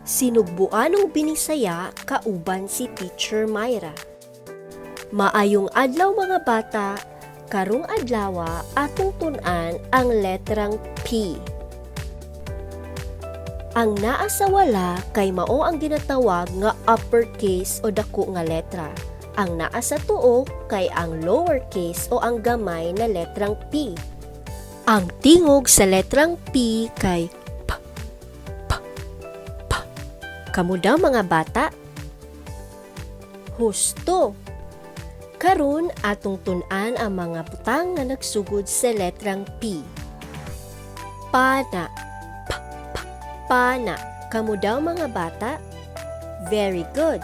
Sinugbuan og binisaya kauban si Teacher Myra. Maayong adlaw mga bata, karong adlawa atong tun-an ang letrang P. Ang naa sa wala kay mao ang ginatawag nga uppercase o dako nga letra. Ang naa sa tuo kay ang lowercase o ang gamay na letrang P. Ang tingog sa letrang P kay P. Kamu daw mga bata? Husto! Karon atong tun-an ang mga butang nga nagsugod sa letrang P. Pana. Pana. Kamu daw mga bata? Very good.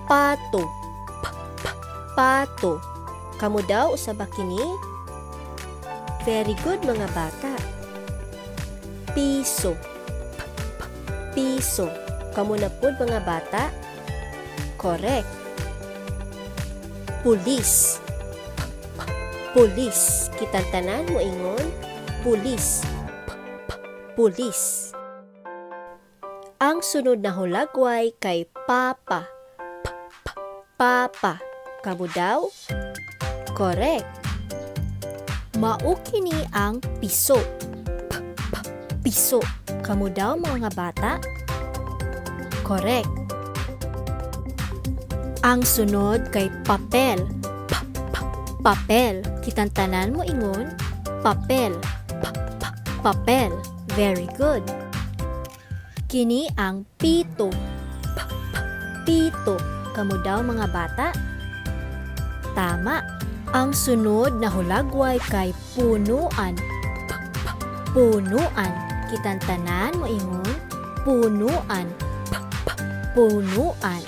Pato. Pato. Kamu daw usab kini? Very good mga bata. Piso. Piso. Kamu na pud mga bata? Correct. Pulis. Pulis. Kitang tanan mo ingon? Pulis. Pulis. Ang sunod na hulagway kay papa. Papa. Kamu daw? Correct. Mao kini ang piso. Piso. Kamu daw mga bata? Correct. Ang sunod kay papel. Papel. Kitang tanan mo ingon? Papel. Papel. Very good. Kini ang pito. Pito. Kamu daw mga bata? Tama. Ang sunod na hulagway kay punuan. Punuan. Kitang tanan mo ingon? Punuan. Punuan.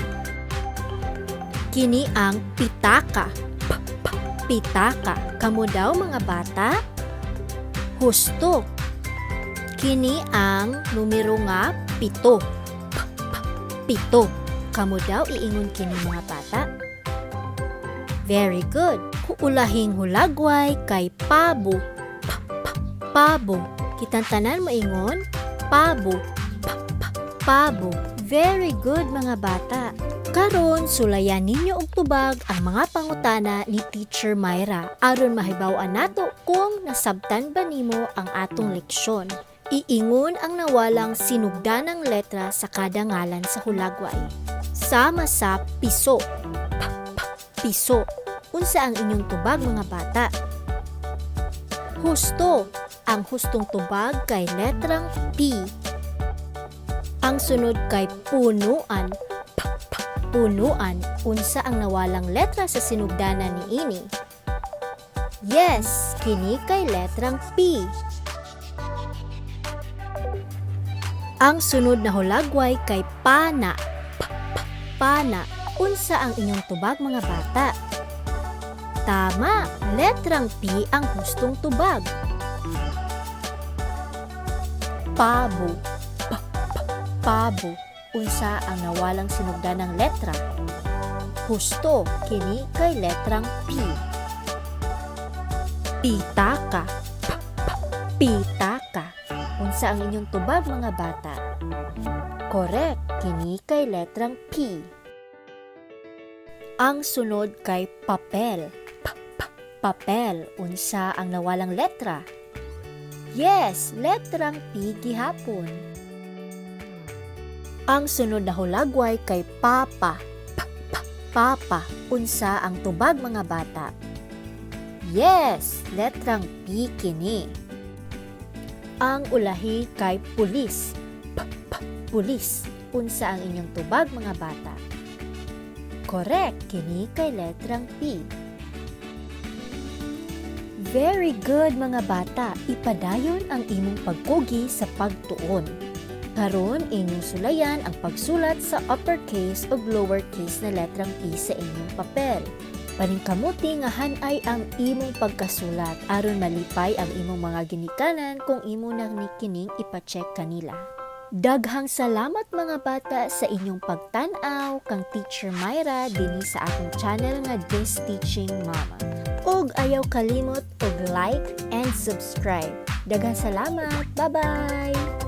Kini ang pitaka. Pitaka. Kamu daw mga bata? Husto. Kini ang numero nga pito. Pito. Kamu daw iingon kini mga bata? Very good. Kuulahing hulagway kay pabo. Pabo. Kitang tanan maingon? Pabo. Pabo. Very good mga bata. Karon sulayan ninyo og tubag ang mga pangutana ni Teacher Myra aron mahibaw-an nato kung nasabtan ba nimo ang atong leksyon. Iingon ang nawalang sinugdanang letra sa kada ngalan sa hulagway. Sama sa piso. Piso. Unsa ang inyong tubag mga bata? Husto. Ang hustong tubag kay letrang P. Ang sunod kay punuan. Punuan. Unsa ang nawalang letra sa sinugdanan ni ini? Yes, kini kay letrang P. Ang sunod na hulagway kay pana. Pana. Unsa ang inyong tubag mga bata? Tama, letrang P ang hustong tubag. Pabo. Pabo. Unsa ang nawalang sinugdanang letra? Husto, kini kay letrang P. Pitaka. Pitaka. Unsa ang inyong tubag mga bata? Correct, kini kay letrang P. Ang sunod kay papel. Papel. Unsa ang nawalang letra? Yes, letrang P gihapon. Ang sunod na hulagway kay papa. Papa. Unsa ang tubag mga bata? Yes, letrang P kini. Ang ulahi kay pulis. Pulis. Unsa ang inyong tubag mga bata? Correct, kini kay letrang P. Very good mga bata. Ipadayon ang imong pagkugi sa pagtuon. Karon inyong sulayan ang pagsulat sa uppercase o lowercase na letrang P sa inyong papel. Paningkamuti nga hanay ang imong pagkasulat aron malipay ang imong mga ginikanan kung imo nang nikining ipacheck kanila. Daghang salamat mga bata sa inyong pagtan-aw kang Teacher Myra dinhi sa akong channel nga This Teaching Mama. Ug ayaw kalimot og like and subscribe. Daghang salamat. Bye-bye.